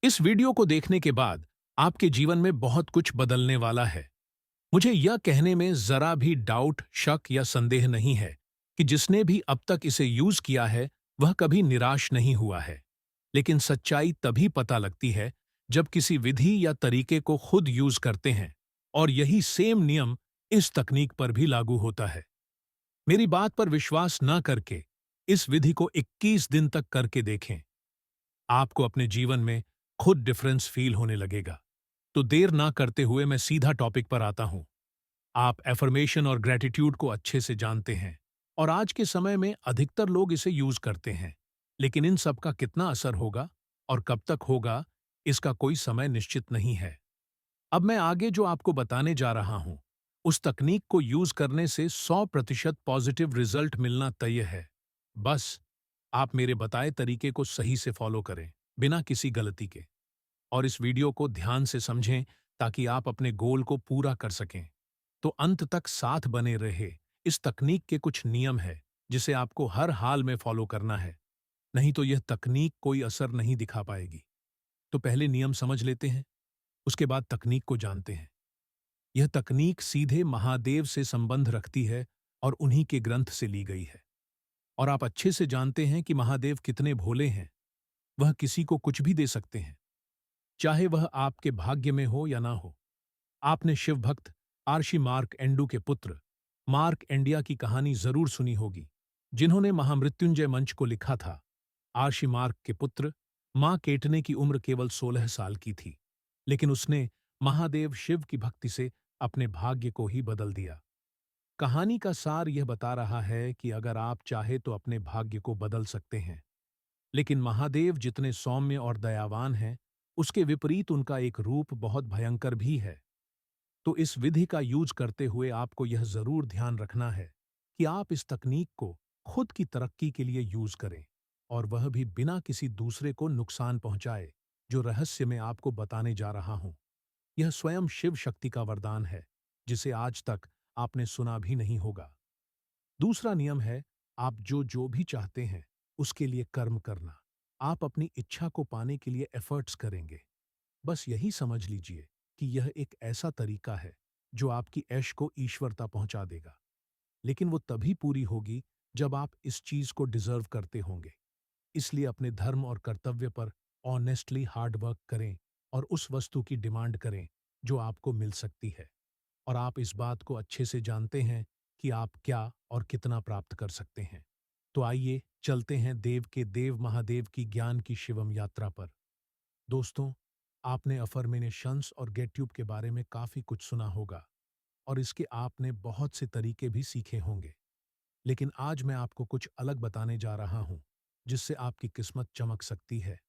इस वीडियो को देखने के बाद आपके जीवन में बहुत कुछ बदलने वाला है। मुझे यह कहने में जरा भी डाउट, शक या संदेह नहीं है कि जिसने भी अब तक इसे यूज किया है वह कभी निराश नहीं हुआ है। लेकिन सच्चाई तभी पता लगती है जब किसी विधि या तरीके को खुद यूज करते हैं, और यही सेम नियम इस तकनीक पर भी लागू होता है। मेरी बात पर विश्वास न करके इस विधि को 21 दिन तक करके देखें। आपको अपने जीवन में खुद डिफरेंस फील होने लगेगा। तो देर ना करते हुए मैं सीधा टॉपिक पर आता हूं। आप एफर्मेशन और ग्रेटिट्यूड को अच्छे से जानते हैं, और आज के समय में अधिकतर लोग इसे यूज करते हैं। लेकिन इन सब का कितना असर होगा और कब तक होगा, इसका कोई समय निश्चित नहीं है। अब मैं आगे जो आपको बताने जा रहा हूं, उस तकनीक को यूज करने से 100% पॉजिटिव रिजल्ट मिलना तय है। बस आप मेरे बताए तरीके को सही से फॉलो करें, बिना किसी गलती के। और इस वीडियो को ध्यान से समझें ताकि आप अपने गोल को पूरा कर सकें। तो अंत तक साथ बने रहे। इस तकनीक के कुछ नियम है जिसे आपको हर हाल में फॉलो करना है, नहीं तो यह तकनीक कोई असर नहीं दिखा पाएगी। तो पहले नियम समझ लेते हैं, उसके बाद तकनीक को जानते हैं। यह तकनीक सीधे महादेव से संबंध रखती है और उन्हीं के ग्रंथ से ली गई है। और आप अच्छे से जानते हैं कि महादेव कितने भोले हैं। वह किसी को कुछ भी दे सकते हैं, चाहे वह आपके भाग्य में हो या ना हो। आपने शिव भक्त आर्षि मार्क एंडू के पुत्र मार्क एंडिया की कहानी जरूर सुनी होगी, जिन्होंने महामृत्युंजय मंच को लिखा था। आर्षि मार्क के पुत्र मां केटने की उम्र केवल 16 साल की थी, लेकिन उसने महादेव शिव की भक्ति से अपने भाग्य को ही बदल दिया। कहानी का सार यह बता रहा है कि अगर आप चाहे तो अपने भाग्य को बदल सकते हैं, लेकिन महादेव जितने सौम्य और दयावान हैं, उसके विपरीत उनका एक रूप बहुत भयंकर भी है। तो इस विधि का यूज करते हुए आपको यह जरूर ध्यान रखना है कि आप इस तकनीक को खुद की तरक्की के लिए यूज करें, और वह भी बिना किसी दूसरे को नुकसान पहुंचाए। जो रहस्य मैं आपको बताने जा रहा हूं, यह स्वयं शिव शक्ति का वरदान है, जिसे आज तक आपने सुना भी नहीं होगा। दूसरा नियम है, आप जो जो भी चाहते हैं उसके लिए कर्म करना। आप अपनी इच्छा को पाने के लिए एफर्ट्स करेंगे। बस यही समझ लीजिए कि यह एक ऐसा तरीका है जो आपकी ऐश को ईश्वरता पहुंचा देगा। लेकिन वो तभी पूरी होगी जब आप इस चीज को डिजर्व करते होंगे। इसलिए अपने धर्म और कर्तव्य पर ऑनेस्टली हार्ड वर्क करें, और उस वस्तु की डिमांड करें जो आपको मिल सकती है। और आप इस बात को अच्छे से जानते हैं कि आप क्या और कितना प्राप्त कर सकते हैं। तो आइए चलते हैं देव के देव महादेव की ज्ञान की शिवम यात्रा पर। दोस्तों, आपने अफर्मेनेशंस और गेट्यूब के बारे में काफी कुछ सुना होगा, और इसके आपने बहुत से तरीके भी सीखे होंगे। लेकिन आज मैं आपको कुछ अलग बताने जा रहा हूं, जिससे आपकी किस्मत चमक सकती है।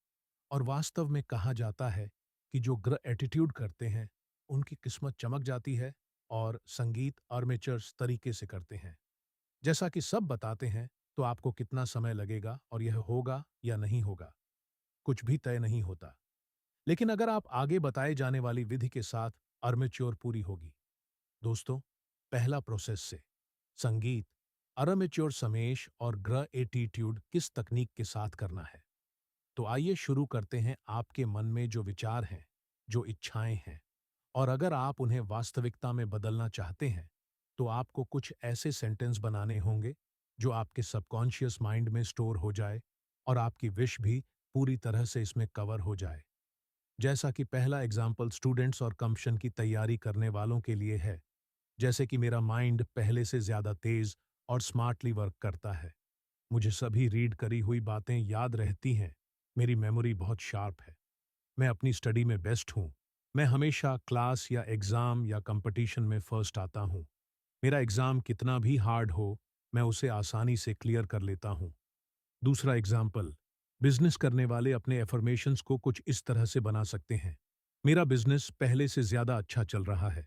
और वास्तव में कहा जाता है कि जो ग्र एटीट्यूड करते हैं उनकी किस्मत चमक जाती है, और संगीत आर्मेचर्स तरीके से करते हैं। जैसा कि सब बताते हैं, तो आपको कितना समय लगेगा और यह होगा या नहीं होगा, कुछ भी तय नहीं होता। लेकिन अगर आप आगे बताए जाने वाली विधि के साथ अर्मेच्योर पूरी होगी। दोस्तों, पहला प्रोसेस से संगीत अरमेच्योर समेश और ग्र एटीट्यूड किस तकनीक के साथ करना है। तो आइए शुरू करते हैं। आपके मन में जो विचार हैं, जो इच्छाएं हैं, और अगर आप उन्हें वास्तविकता में बदलना चाहते हैं, तो आपको कुछ ऐसे सेंटेंस बनाने होंगे जो आपके सबकॉन्शियस माइंड में स्टोर हो जाए, और आपकी विश भी पूरी तरह से इसमें कवर हो जाए। जैसा कि पहला एग्जाम्पल स्टूडेंट्स और कंपशन की तैयारी करने वालों के लिए है। जैसे कि मेरा माइंड पहले से ज्यादा तेज और स्मार्टली वर्क करता है। मुझे सभी रीड करी हुई बातें याद रहती हैं। मेरी मेमोरी बहुत शार्प है। मैं अपनी स्टडी में बेस्ट हूँ। मैं हमेशा क्लास या एग्जाम या कंपटीशन में फर्स्ट आता हूँ। मेरा एग्जाम कितना भी हार्ड हो, मैं उसे आसानी से क्लियर कर लेता हूँ। दूसरा एग्जाम्पल, बिजनेस करने वाले अपने एफर्मेशंस को कुछ इस तरह से बना सकते हैं। मेरा बिजनेस पहले से ज्यादा अच्छा चल रहा है।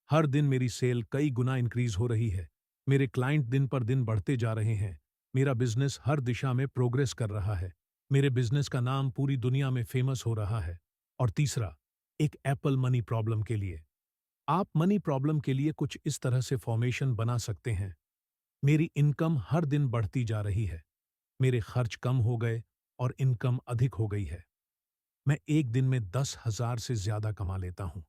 हर दिन मेरी सेल कई गुना इंक्रीज हो रही है। मेरे क्लाइंट दिन पर दिन बढ़ते जा रहे हैं। मेरा बिजनेस हर दिशा में प्रोग्रेस कर रहा है। मेरे बिजनेस का नाम पूरी दुनिया में फेमस हो रहा है। और तीसरा, एक एप्पल मनी प्रॉब्लम के लिए। आप मनी प्रॉब्लम के लिए कुछ इस तरह से फॉर्मेशन बना सकते हैं। मेरी इनकम हर दिन बढ़ती जा रही है। मेरे खर्च कम हो गए और इनकम अधिक हो गई है। मैं एक दिन में 10,000 से ज्यादा कमा लेता हूँ।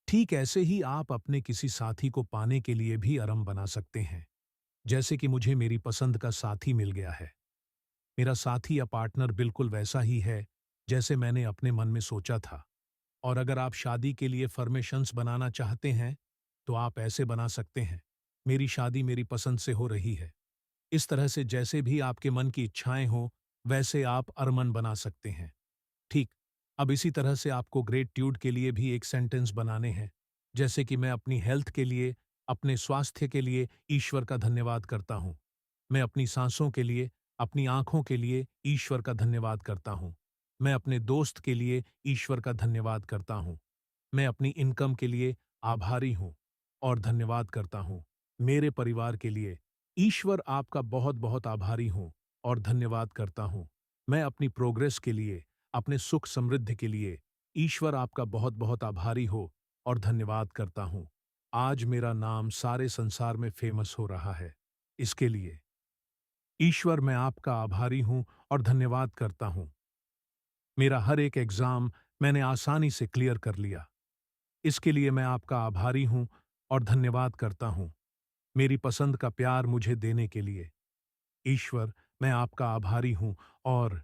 ठीक ऐसे ही आप अपने किसी साथी को पाने के लिए भी अरम बना सकते हैं। जैसे कि मुझे मेरी पसंद का साथी मिल गया है। मेरा साथी या पार्टनर बिल्कुल वैसा ही है जैसे मैंने अपने मन में सोचा था। और अगर आप शादी के लिए फॉर्मेशंस बनाना चाहते हैं तो आप ऐसे बना सकते हैं। मेरी शादी मेरी पसंद से हो रही है। इस तरह से जैसे भी आपके मन की इच्छाएं हो वैसे आप अरमान बना सकते हैं। ठीक। अब इसी तरह से आपको ग्रेटिट्यूड के लिए भी एक सेंटेंस बनाने हैं। जैसे कि मैं अपनी हेल्थ के लिए, अपने स्वास्थ्य के लिए ईश्वर का धन्यवाद करता हूँ। मैं अपनी सांसों के लिए, अपनी आंखों के लिए ईश्वर का धन्यवाद करता हूँ। मैं अपने दोस्त के लिए ईश्वर का धन्यवाद करता हूँ। मैं अपनी इनकम के लिए आभारी हूँ और धन्यवाद करता हूँ। मेरे परिवार के लिए ईश्वर आपका बहुत बहुत आभारी हूँ और धन्यवाद करता हूँ। मैं अपनी प्रोग्रेस के लिए, अपने सुख समृद्धि के लिए ईश्वर आपका बहुत बहुत आभारी हो और धन्यवाद करता हूँ। आज मेरा नाम सारे संसार में फेमस हो रहा है। इसके लिए ईश्वर मैं आपका आभारी हूँ और धन्यवाद करता हूँ। मेरा हर एक एग्जाम मैंने आसानी से क्लियर कर लिया। इसके लिए मैं आपका आभारी हूँ और धन्यवाद करता हूँ। मेरी पसंद का प्यार मुझे देने के लिए ईश्वर मैं आपका आभारी हूँ और